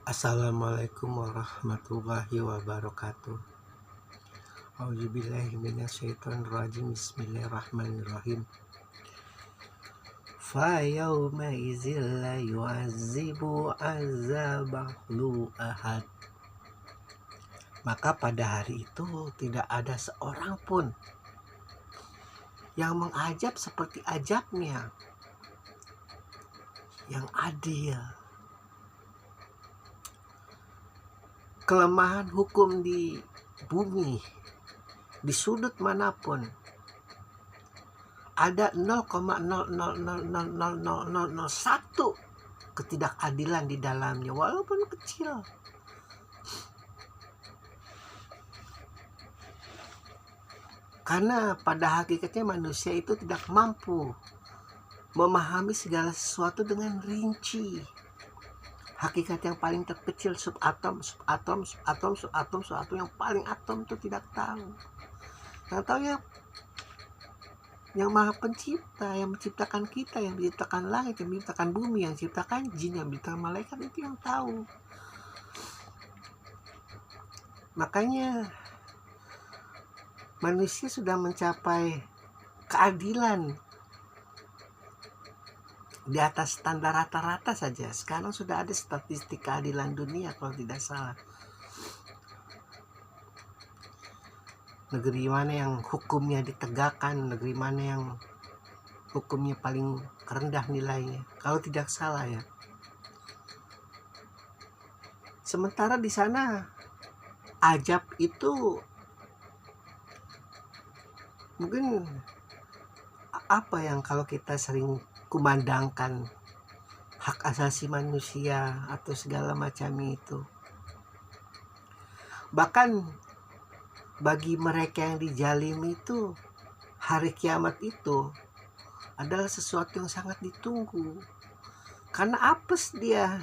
Assalamualaikum warahmatullahi wabarakatuh. A'udzubillahi minasyaitonirrajim. Bismillahirrahmanirrahim. Fa yauma idzil la yu'azzibu azabahu ahad. Maka pada hari itu tidak ada seorang pun yang mengajab seperti ajabnya, yang adil. Kelemahan hukum di bumi, di sudut manapun, ada 0,0000001 ketidakadilan di dalamnya, walaupun kecil. Karena pada hakikatnya manusia itu tidak mampu memahami segala sesuatu dengan rinci. Hakikat yang paling terkecil, subatom yang paling atom itu tidak tahu. Yang tahu ya yang maha pencipta, yang menciptakan kita, yang menciptakan langit, yang menciptakan bumi, yang menciptakan jin, yang menciptakan malaikat, itu yang tahu. Makanya manusia sudah mencapai keadilan di atas standar rata-rata saja. Sekarang sudah ada statistik keadilan dunia kalau tidak salah. Negeri mana yang hukumnya ditegakkan, negeri mana yang hukumnya paling rendah nilainya, kalau tidak salah ya. Sementara di sana ajab itu mungkin apa yang kalau kita sering kumandangkan hak asasi manusia atau segala macam itu. Bahkan bagi mereka yang dijalimi itu, hari kiamat itu adalah sesuatu yang sangat ditunggu. Karena apes dia.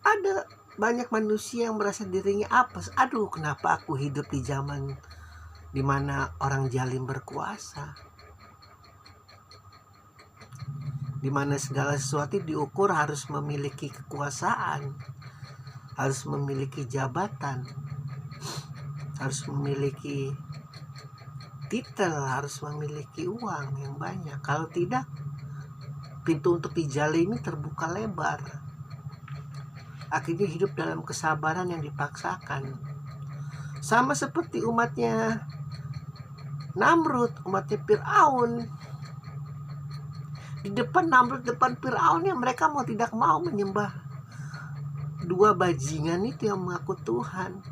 Ada banyak manusia yang merasa dirinya apes. Aduh, kenapa aku hidup di zaman di mana orang zalim berkuasa, di mana segala sesuatu diukur harus memiliki kekuasaan, harus memiliki jabatan, harus memiliki titel, harus memiliki uang yang banyak. Kalau tidak, pintu untuk dijalimi terbuka lebar. Akhirnya hidup dalam kesabaran yang dipaksakan. Sama seperti umatnya Namrud, umatnya Fir'aun. Di depan Namrud, depan Fir'aun, ya mereka mau tidak mau menyembah dua bajingan itu yang mengaku Tuhan.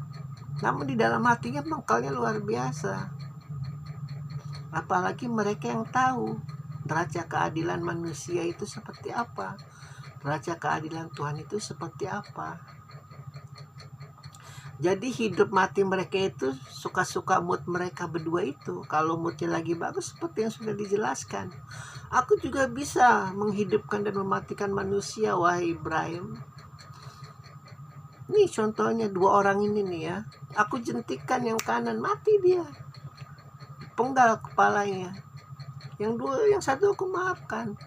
Namun di dalam hatinya mengkalnya luar biasa. Apalagi mereka yang tahu neraca keadilan manusia itu seperti apa, neraca keadilan Tuhan itu seperti apa. Jadi hidup mati mereka itu suka-suka mood mereka berdua itu. Kalau moodnya lagi bagus seperti yang sudah dijelaskan, aku juga bisa menghidupkan dan mematikan manusia, wahai Ibrahim. Nih contohnya dua orang ini nih ya. Aku jentikan yang kanan, mati dia, penggal kepalanya. Yang satu aku maafkan.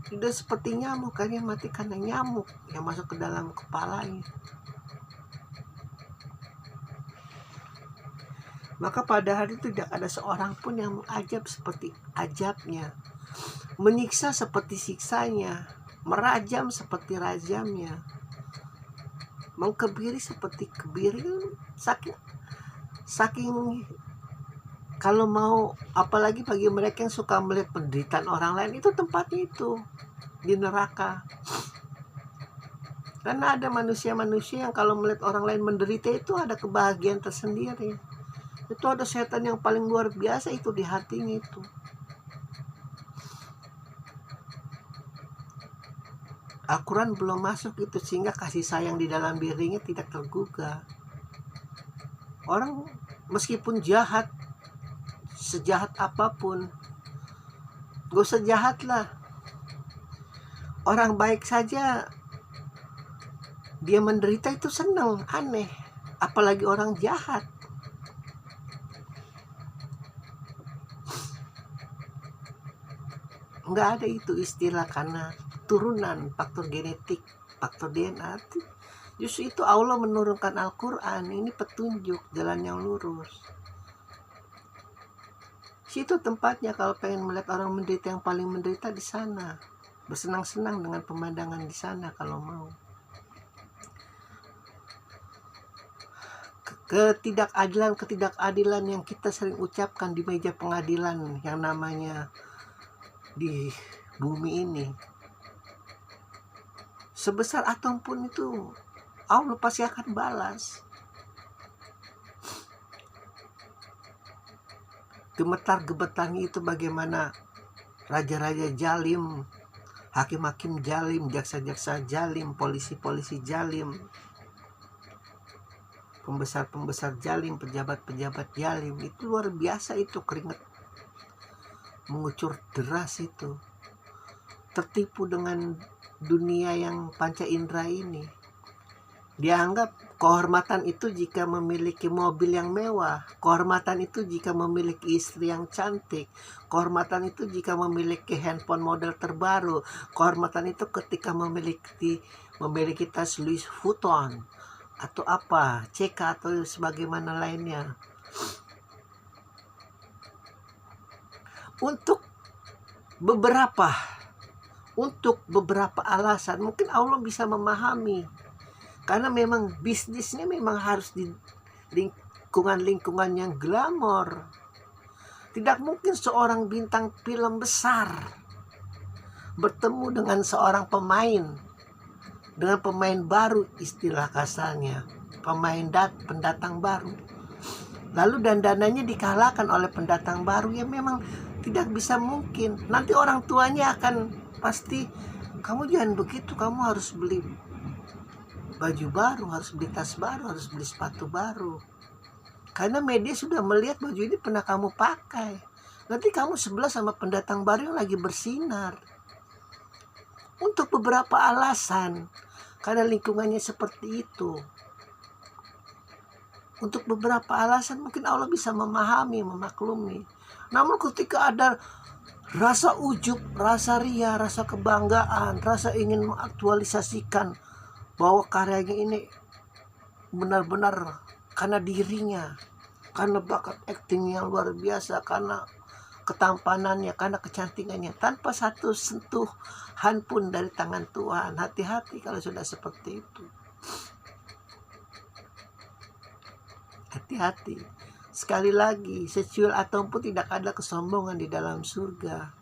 Sudah seperti nyamuk, kayaknya mati karena nyamuk yang masuk ke dalam kepalanya. Maka pada hari itu tidak ada seorang pun yang mengajab seperti ajabnya, menyiksa seperti siksanya, merajam seperti rajamnya, mengkebiri seperti kebiri. Saking kalau mau, apalagi bagi mereka yang suka melihat penderitaan orang lain, itu tempatnya itu di neraka. Karena ada manusia-manusia yang kalau melihat orang lain menderita itu ada kebahagiaan tersendiri. Itu ada setan yang paling luar biasa itu di hatinya itu. Al-Quran belum masuk itu, sehingga kasih sayang di dalam dirinya tidak tergugah. Orang meskipun jahat, sejahat apapun, gak usah jahat lah. Orang baik saja dia menderita itu senang, aneh. Apalagi orang jahat. nggak ada itu istilah karena turunan, faktor genetik, faktor DNA. Justru itu Allah menurunkan Al-Quran, ini petunjuk jalan yang lurus. Situ tempatnya kalau pengen melihat orang menderita, yang paling menderita di sana. Bersenang-senang dengan pemandangan di sana kalau mau. Ketidakadilan yang kita sering ucapkan di meja pengadilan yang namanya di bumi ini, sebesar atom pun itu Allah pasti akan balas. Gemetar-gemetarnya itu bagaimana raja-raja jalim, hakim-hakim jalim, jaksa-jaksa jalim, polisi-polisi jalim, pembesar-pembesar jalim, pejabat-pejabat jalim. Itu luar biasa, itu keringat mengucur deras itu. Tertipu dengan dunia yang panca indera ini. Dianggap kehormatan itu jika memiliki mobil yang mewah, kehormatan itu jika memiliki istri yang cantik, kehormatan itu jika memiliki handphone model terbaru, kehormatan itu ketika memiliki tas Louis Vuitton atau apa, CK atau sebagaimana lainnya. Untuk beberapa alasan mungkin Allah bisa memahami, karena memang bisnisnya memang harus di lingkungan yang glamor. Tidak mungkin seorang bintang film besar bertemu dengan seorang pemain baru, istilah kasarnya pendatang baru, lalu dandanannya dikalahkan oleh pendatang baru. Ya memang tidak bisa mungkin. Nanti orang tuanya akan pasti, kamu jangan begitu, kamu harus beli baju baru, harus beli tas baru, harus beli sepatu baru, karena media sudah melihat baju ini pernah kamu pakai. Nanti kamu sebelah sama pendatang baru yang lagi bersinar. Untuk beberapa alasan, karena lingkungannya seperti itu, untuk beberapa alasan mungkin Allah bisa memahami, memaklumi. Namun ketika ada rasa ujub, rasa ria, rasa kebanggaan, rasa ingin mengaktualisasikan bahwa karyanya ini benar-benar karena dirinya, karena bakat akting yang luar biasa, karena ketampanannya, karena kecantikannya, tanpa satu sentuhan pun dari tangan Tuhan. Hati-hati kalau sudah seperti itu. Hati-hati. Sekali lagi, secuil atom pun tidak ada kesombongan di dalam surga.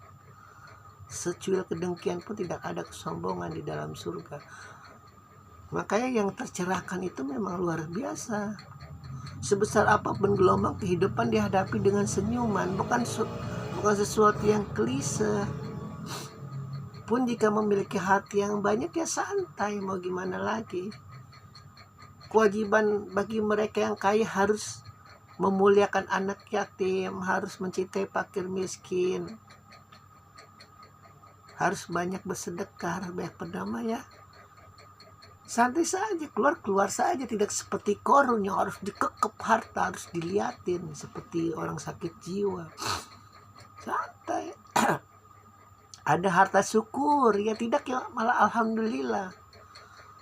Secuil kedengkian pun tidak ada kesombongan di dalam surga. Makanya yang tercerahkan itu memang luar biasa. Sebesar apapun gelombang kehidupan dihadapi dengan senyuman, bukan sesuatu yang klise. Pun jika memiliki hati yang banyak, ya santai, mau gimana lagi. Kewajiban bagi mereka yang kaya harus memuliakan anak yatim, harus mencintai fakir miskin, harus banyak bersedekah, harus banyak berdamai. Ya santai saja, keluar saja, tidak seperti korun yang harus dikekep harta, harus diliatin seperti orang sakit jiwa. Santai. Ada harta syukur, ya tidak, ya malah alhamdulillah.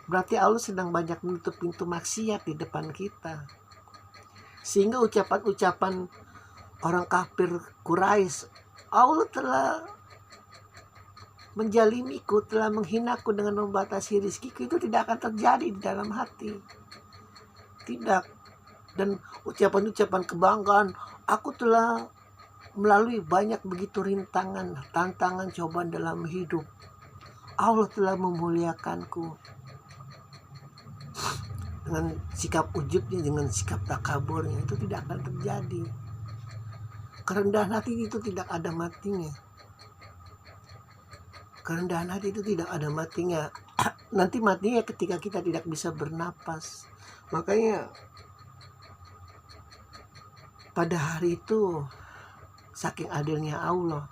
Berarti Allah sedang banyak menutup pintu maksiat di depan kita. Sehingga ucapan-ucapan orang kafir Quraisy, Allah telah menjalimiku, telah menghinaku dengan membatasi rizkiku, itu tidak akan terjadi di dalam hati. Tidak. Dan ucapan-ucapan kebanggaan, aku telah melalui banyak begitu rintangan, tantangan, cobaan dalam hidup, Allah telah memuliakanku. Dengan sikap ujubnya, dengan sikap takaburnya, itu tidak akan terjadi. Kerendahan hati itu tidak ada matinya. Kerendahan hati itu tidak ada matinya. Nanti matinya ketika kita tidak bisa bernapas. Makanya pada hari itu saking adilnya Allah,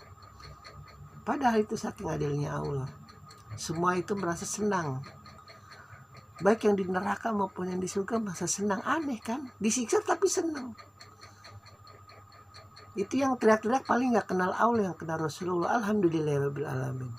semua itu merasa senang. Baik yang di neraka maupun yang di surga merasa senang. Aneh kan? Disiksa tapi senang. Itu yang teriak-teriak paling nggak kenal Allah, yang kenal Rasulullah. Alhamdulillahirabbil alamin.